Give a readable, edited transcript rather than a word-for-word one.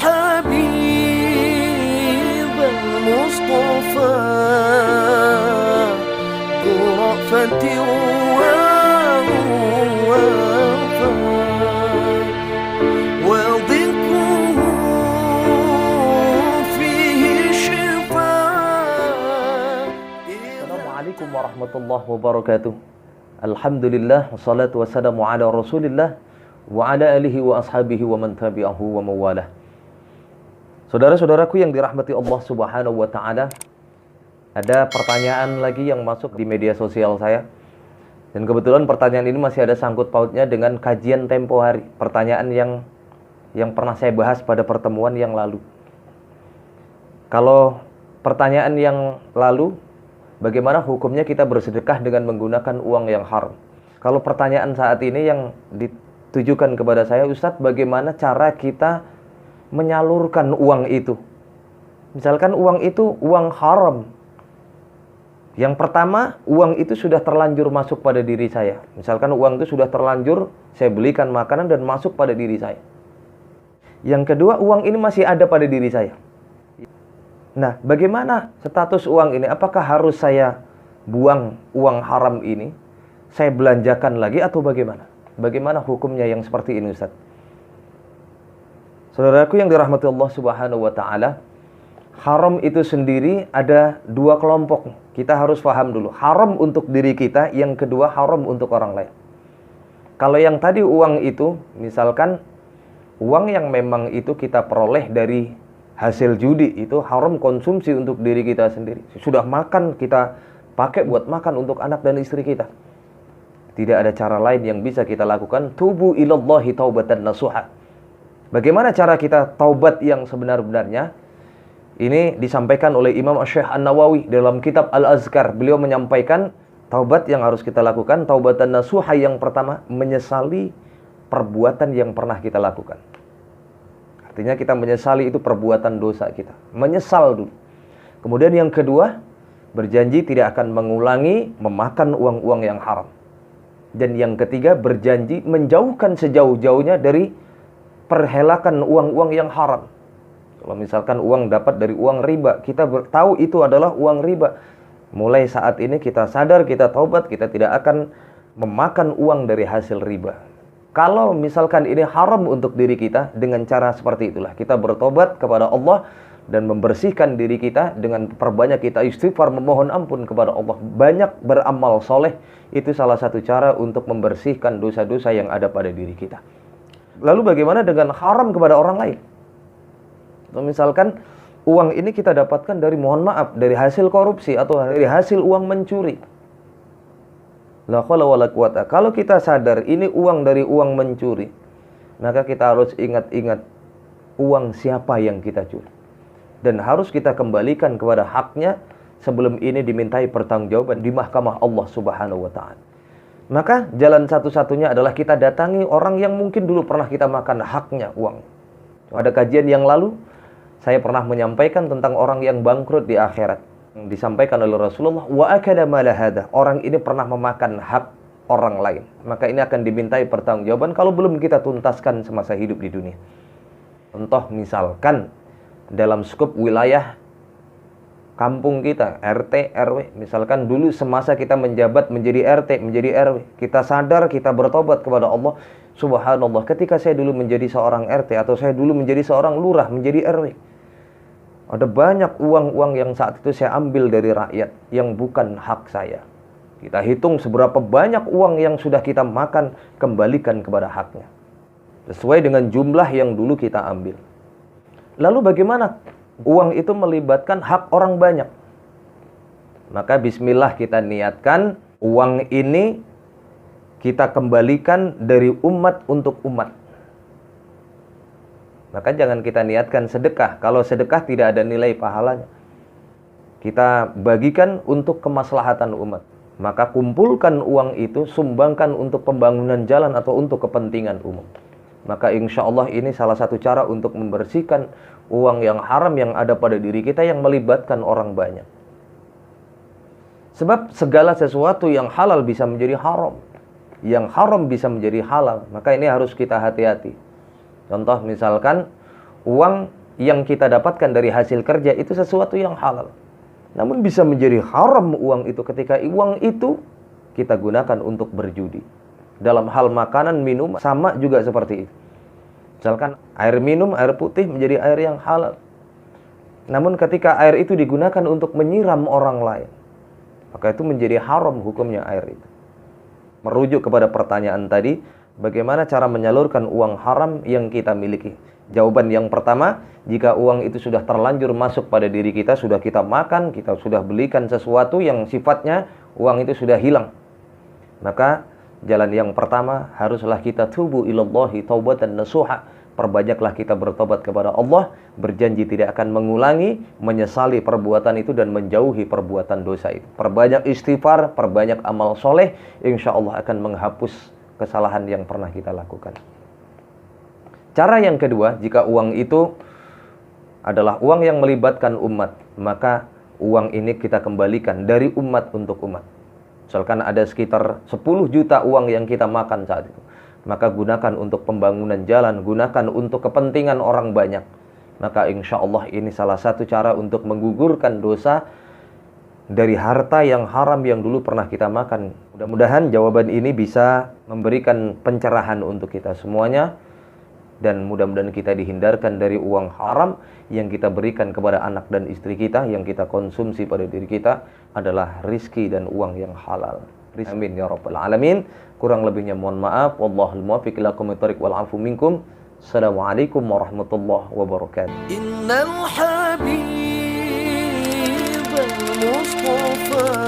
الحبيب المصطفى ذو رأفة ووفاء وذكره فيه شفاء. Assalamualaikum warahmatullahi wabarakatuh. Alhamdulillah wassalatu wassalamu ala Rasulillah wa ala alihi wa ashabihi wa man tabi'ahu wa mawalah. Saudara-saudaraku yang dirahmati Allah Subhanahu wa taala, ada pertanyaan lagi yang masuk di media sosial saya. Dan kebetulan pertanyaan ini masih ada sangkut pautnya dengan kajian tempo hari. Pertanyaan yang pernah saya bahas pada pertemuan yang lalu. Kalau pertanyaan yang lalu, bagaimana hukumnya kita bersedekah dengan menggunakan uang yang haram? Kalau pertanyaan saat ini yang ditujukan kepada saya, Ustadz, bagaimana cara kita menyalurkan uang itu? Misalkan uang itu uang haram. Yang pertama, uang itu sudah terlanjur masuk pada diri saya. Misalkan uang itu sudah terlanjur saya belikan makanan dan masuk pada diri saya. Yang kedua, uang ini masih ada pada diri saya. Nah, bagaimana status uang ini? Apakah harus saya buang uang haram ini? Saya belanjakan lagi atau bagaimana? Bagaimana hukumnya yang seperti ini, Ustaz? Saudaraku yang dirahmati Allah Subhanahu wa taala, haram itu sendiri ada dua kelompok. Kita harus paham dulu. Haram untuk diri kita, yang kedua haram untuk orang lain. Kalau yang tadi uang itu, misalkan uang yang memang itu kita peroleh dari hasil judi, itu haram konsumsi untuk diri kita sendiri. Sudah makan, kita pakai buat makan untuk anak dan istri kita. Tidak ada cara lain yang bisa kita lakukan. Tubu ilallahi taubatan nasuha. Bagaimana cara kita taubat yang sebenar-benarnya? Ini disampaikan oleh Imam Syekh An-Nawawi dalam kitab Al-Azkar. Beliau menyampaikan taubat yang harus kita lakukan. Taubatan nasuha yang pertama, menyesali perbuatan yang pernah kita lakukan. Artinya kita menyesali itu perbuatan dosa kita. Menyesal dulu. Kemudian yang kedua, berjanji tidak akan mengulangi memakan uang-uang yang haram. Dan yang ketiga, berjanji menjauhkan sejauh-jauhnya dari perhelakan uang-uang yang haram. Kalau misalkan uang dapat dari uang riba, kita tahu itu adalah uang riba. Mulai saat ini kita sadar, kita taubat, kita tidak akan memakan uang dari hasil riba. Kalau misalkan ini haram untuk diri kita, dengan cara seperti itulah kita bertobat kepada Allah dan membersihkan diri kita dengan perbanyak kita istighfar, memohon ampun kepada Allah. Banyak beramal soleh, itu salah satu cara untuk membersihkan dosa-dosa yang ada pada diri kita. Lalu bagaimana dengan haram kepada orang lain? Misalkan uang ini kita dapatkan dari, mohon maaf, dari hasil korupsi atau dari hasil uang mencuri. La haula wala quwata. Kalau kita sadar ini uang dari uang mencuri, maka kita harus ingat-ingat uang siapa yang kita curi. Dan harus kita kembalikan kepada haknya sebelum ini dimintai pertanggungjawaban di mahkamah Allah Subhanahu wa taala. Maka jalan satu-satunya adalah kita datangi orang yang mungkin dulu pernah kita makan haknya uang. Ada kajian yang lalu saya pernah menyampaikan tentang orang yang bangkrut di akhirat. Disampaikan oleh Rasulullah, wa akala mala hada. Orang ini pernah memakan hak orang lain. Maka ini akan dimintai pertanggungjawaban kalau belum kita tuntaskan semasa hidup di dunia. Contoh misalkan dalam skup wilayah kampung kita, RT, RW. Misalkan dulu semasa kita menjabat menjadi RT, menjadi RW. Kita sadar, kita bertobat kepada Allah. Subhanallah, ketika saya dulu menjadi seorang RT atau saya dulu menjadi seorang lurah, menjadi RW. Ada banyak uang-uang yang saat itu saya ambil dari rakyat yang bukan hak saya. Kita hitung seberapa banyak uang yang sudah kita makan, kembalikan kepada haknya. Sesuai dengan jumlah yang dulu kita ambil. Lalu bagaimana uang itu melibatkan hak orang banyak? Maka bismillah kita niatkan uang ini kita kembalikan dari umat untuk umat. Maka jangan kita niatkan sedekah. Kalau sedekah tidak ada nilai pahalanya. Kita bagikan untuk kemaslahatan umat. Maka kumpulkan uang itu, sumbangkan untuk pembangunan jalan atau untuk kepentingan umum. Maka insya Allah ini salah satu cara untuk membersihkan uang yang haram yang ada pada diri kita yang melibatkan orang banyak. Sebab segala sesuatu yang halal bisa menjadi haram. Yang haram bisa menjadi halal. Maka ini harus kita hati-hati. Contoh misalkan uang yang kita dapatkan dari hasil kerja itu sesuatu yang halal. Namun bisa menjadi haram uang itu ketika uang itu kita gunakan untuk berjudi. Dalam hal makanan, minum, sama juga seperti itu. Misalkan air minum, air putih menjadi air yang halal. Namun ketika air itu digunakan untuk menyiram orang lain, maka itu menjadi haram hukumnya air itu. Merujuk kepada pertanyaan tadi, bagaimana cara menyalurkan uang haram yang kita miliki? Jawaban yang pertama, jika uang itu sudah terlanjur masuk pada diri kita, sudah kita makan, kita sudah belikan sesuatu yang sifatnya uang itu sudah hilang, maka jalan yang pertama haruslah kita tubu ilallahi taubatan nasuha. Perbanyaklah kita bertobat kepada Allah, berjanji tidak akan mengulangi, menyesali perbuatan itu dan menjauhi perbuatan dosa itu. Perbanyak istighfar, perbanyak amal soleh, insya Allah akan menghapus kesalahan yang pernah kita lakukan. Cara yang kedua, jika uang itu adalah uang yang melibatkan umat, maka uang ini kita kembalikan dari umat untuk umat. Misalkan ada sekitar 10 juta uang yang kita makan saat itu, maka gunakan untuk pembangunan jalan, gunakan untuk kepentingan orang banyak. Maka insya Allah ini salah satu cara untuk menggugurkan dosa dari harta yang haram yang dulu pernah kita makan. Mudah-mudahan jawaban ini bisa memberikan pencerahan untuk kita semuanya. Dan mudah-mudahan kita dihindarkan dari uang haram yang kita berikan kepada anak dan istri kita, yang kita konsumsi pada diri kita adalah rizki dan uang yang halal. Amin ya rabbal alamin. Kurang lebihnya mohon maaf. Wallahul muwaffiq ila aqwamit thoriq wal 'afu minkum. Assalamualaikum warahmatullahi wabarakatuh. Innal habib al-Mustafa